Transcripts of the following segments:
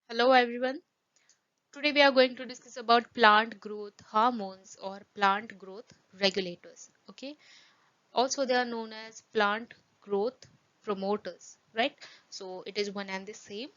Hello everyone. Today we are going to discuss about plant growth hormones or plant growth regulators. Okay. Also they are known as plant growth promoters, right? So it is one and the same.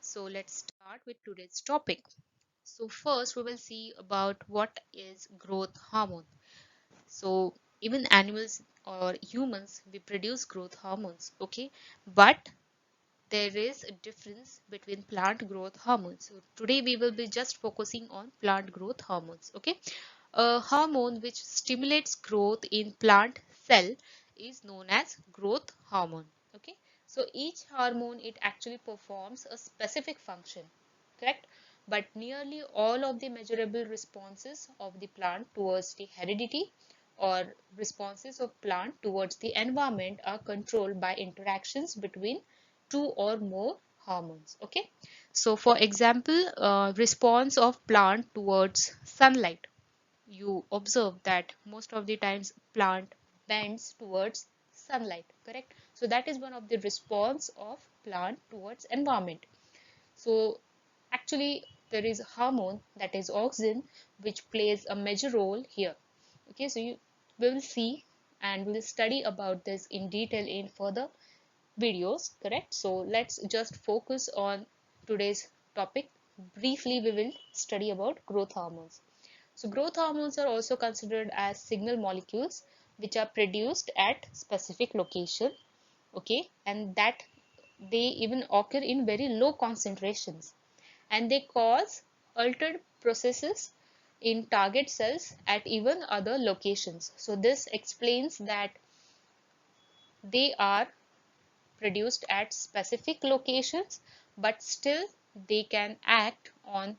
So let's start with today's topic. So first we will see about what is growth hormone. So even animals or humans we produce growth hormones, okay? But there is a difference between plant growth hormones. So today we will be just focusing on plant growth hormones. Okay, a hormone which stimulates growth in plant cell is known as growth hormone. Okay, so each hormone it actually performs a specific function, correct? But nearly all of the measurable responses of the plant towards the heredity or responses of plant towards the environment are controlled by interactions between two or more hormones. Okay, so for example, response of plant towards sunlight, you observe that most of the times plant bends towards sunlight, correct? So that is one of the response of plant towards environment. So actually there is a hormone that is auxin which plays a major role here. Okay, so you will see and we'll study about this in detail in further videos, correct? So let's just focus on today's topic. Briefly we will study about growth hormones. So growth hormones are also considered as signal molecules which are produced at specific location, okay, and that they even occur in very low concentrations, and they cause altered processes in target cells at even other locations. So this explains that they are produced at specific locations, but still they can act on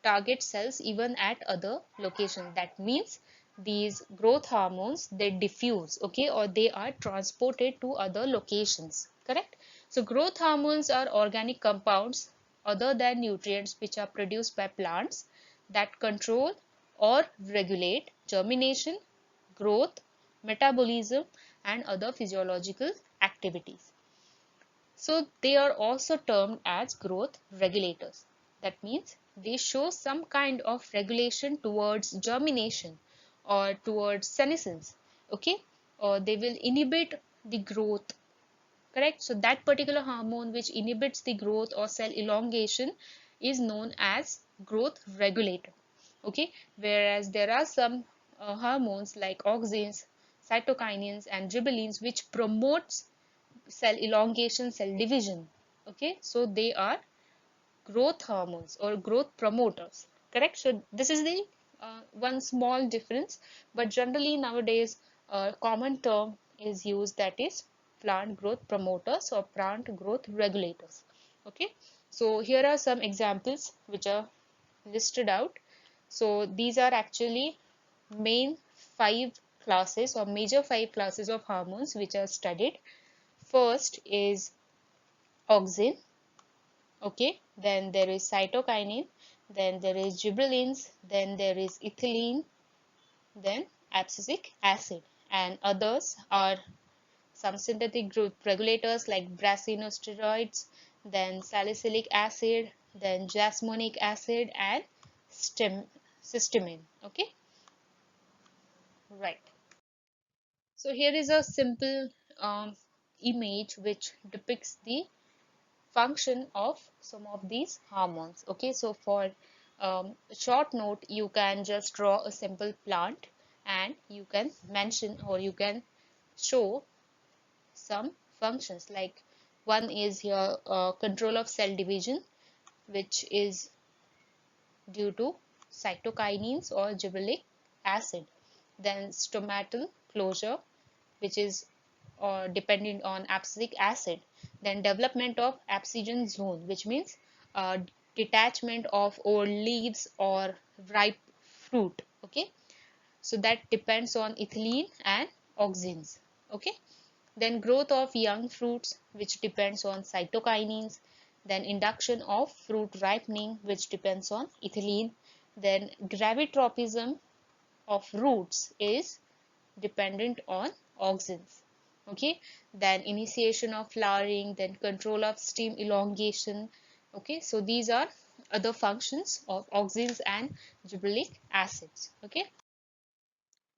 target cells even at other locations. That means these growth hormones they diffuse, okay, or they are transported to other locations, correct? So growth hormones are organic compounds other than nutrients which are produced by plants that control or regulate germination, growth, metabolism and other physiological activities. So they are also termed as growth regulators. That means they show some kind of regulation towards germination or towards senescence. Okay, or they will inhibit the growth, correct? So that particular hormone which inhibits the growth or cell elongation is known as growth regulator. Okay, whereas there are some hormones like auxins, cytokinins and gibberellins which promotes cell elongation, cell division. Okay, so they are growth hormones or growth promoters, correct? So this is the one small difference, but generally nowadays a common term is used, that is plant growth promoters or plant growth regulators. Okay, so here are some examples which are listed out. So these are actually main five classes or major five classes of hormones which are studied. First is auxin, okay, then there is cytokinin, then there is gibberellins, then there is ethylene, then abscisic acid, and others are some synthetic group regulators like brassinosteroids, then salicylic acid, then jasmonic acid and cysteamine. Okay, right. So here is a simple image which depicts the function of some of these hormones. Okay, so for a short note, you can just draw a simple plant and you can mention or you can show some functions, like one is here control of cell division, which is due to cytokinins or gibberellic acid, then stomatal closure, which is dependent on abscisic acid, then development of abscission zone, which means uh, detachment of old leaves or ripe fruit. Okay, so that depends on ethylene and auxins. Okay, then growth of young fruits, which depends on cytokinins, then induction of fruit ripening, which depends on ethylene, then gravitropism of roots is dependent on auxins. Okay, then initiation of flowering, then control of stem elongation, Okay, so these are other functions of auxins and gibberellic acids. Okay,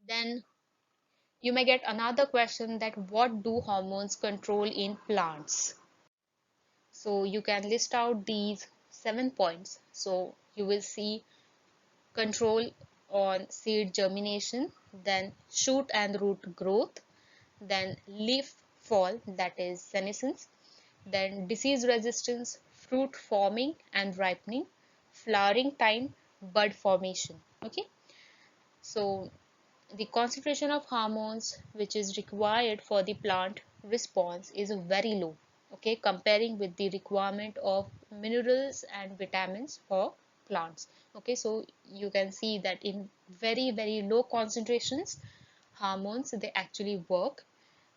then you may get another question that what do hormones control in plants? So you can list out these 7 points. So you will see control on seed germination, then shoot and root growth, then leaf fall, that is senescence, then disease resistance, fruit forming and ripening, flowering time, bud formation. Okay, so the concentration of hormones which is required for the plant response is very low, okay, comparing with the requirement of minerals and vitamins for plants. Okay, so you can see that in very low concentrations, hormones they actually work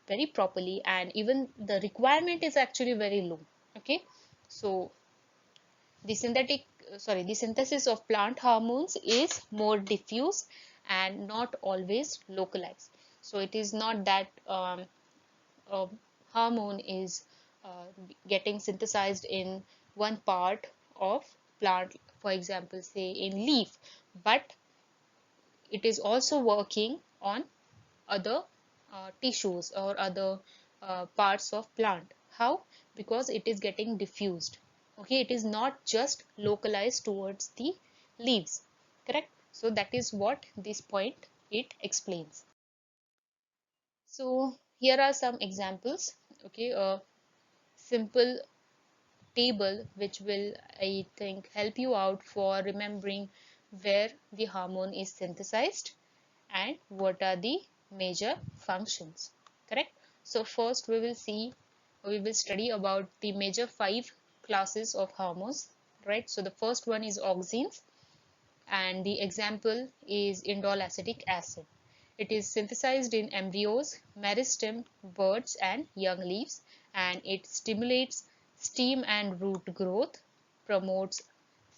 very properly, and even the requirement is actually very low. Okay, so the the synthesis of plant hormones is more diffuse and not always localized. So it is not that a hormone is getting synthesized in one part of plant, for example, say in leaf, but it is also working on other tissues or other parts of plant. How? Because it is getting diffused. Okay, it is not just localized towards the leaves. Correct? So that is what this point it explains. So here are some examples. Okay, a simple table which will, I think, help you out for remembering where the hormone is synthesized and what are the major functions. Correct? So first we will study about the major 5 classes of hormones, right? So the first one is auxins, and the example is indole acetic acid. It is synthesized in embryos, meristem, buds and young leaves, and it stimulates stem and root growth, promotes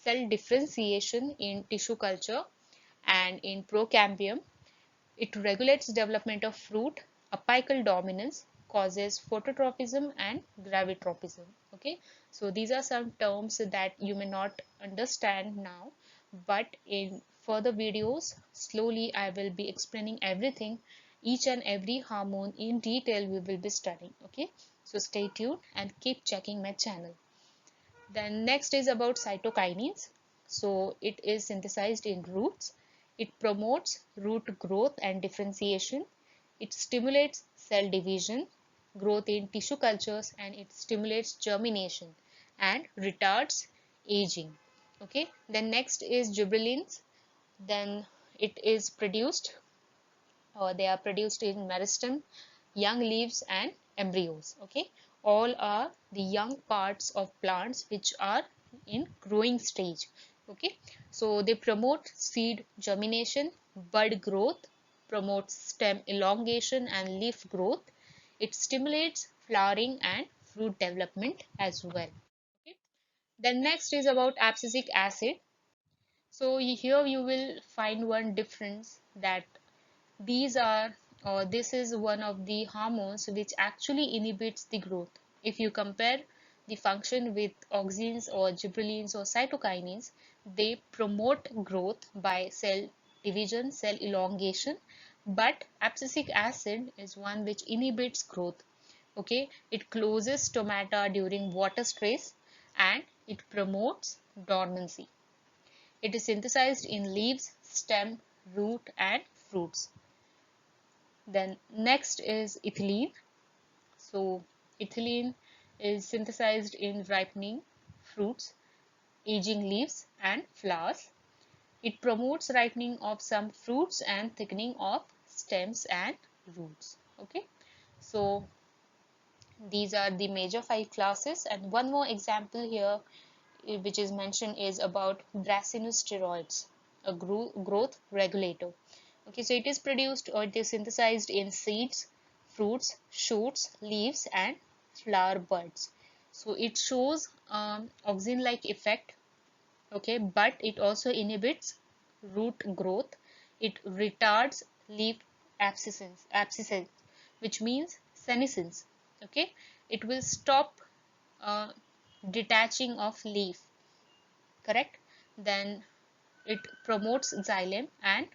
cell differentiation in tissue culture and in procambium. It regulates development of fruit, apical dominance, causes phototropism and gravitropism. Okay, so these are some terms that you may not understand now, but in further videos, slowly I will be explaining everything, each and every hormone in detail we will be studying. Okay, so stay tuned and keep checking my channel. Then next is about cytokinins. So it is synthesized in roots. It promotes root growth and differentiation. It stimulates cell division, growth in tissue cultures, and it stimulates germination and retards aging. Okay. Then next is gibberellins. Then it is produced, or they are produced in meristem, young leaves and embryos. Okay, all are the young parts of plants which are in growing stage. Okay, so they promote seed germination, bud growth, promotes stem elongation and leaf growth. It stimulates flowering and fruit development as well. Okay, then next is about abscisic acid. So here you will find one difference, that these are, or this is one of the hormones which actually inhibits the growth. If you compare the function with auxins or gibberellins or cytokinins, they promote growth by cell division, cell elongation, but abscisic acid is one which inhibits growth. Okay, it closes stomata during water stress and it promotes dormancy. It is synthesized in leaves, stem, root and fruits. Then next is ethylene. So ethylene is synthesized in ripening fruits, aging leaves and flowers. It promotes ripening of some fruits and thickening of stems and roots. Okay, so these are the major 5 classes, and one more example here which is mentioned is about brassinosteroids, a growth regulator. Okay, so it is produced or it is synthesized in seeds, fruits, shoots, leaves and flower buds. So it shows auxin-like effect, okay, but it also inhibits root growth. It retards leaf abscess, which means senescence. Okay, it will stop uh, detaching of leaf, correct? Then it promotes xylem and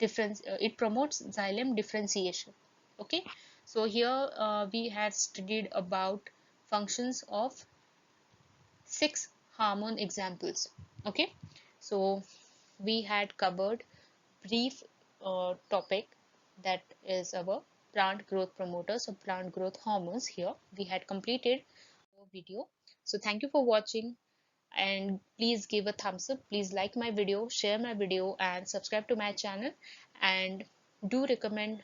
it promotes xylem differentiation. Okay, so here we had studied about functions of 6 hormone examples. Okay, so we had covered brief topic, that is our plant growth promoters or plant growth hormones. Here we had completed our video. So thank you for watching, and please give a thumbs up, please like my video, share my video, and subscribe to my channel, and do recommend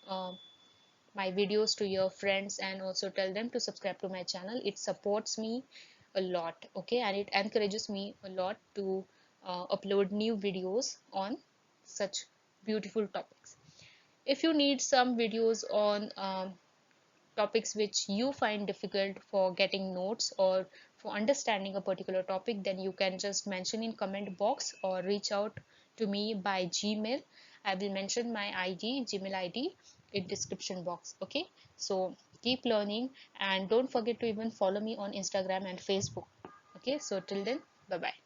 uh, my videos to your friends, and also tell them to subscribe to my channel. It supports me a lot, okay, and it encourages me a lot to upload new videos on such beautiful topics. If you need some videos on topics which you find difficult for getting notes or for understanding a particular topic, then you can just mention in comment box or reach out to me by Gmail. I will mention my Gmail ID in description box. Okay, so keep learning, and don't forget to even follow me on Instagram and Facebook. Okay, so till then, bye bye.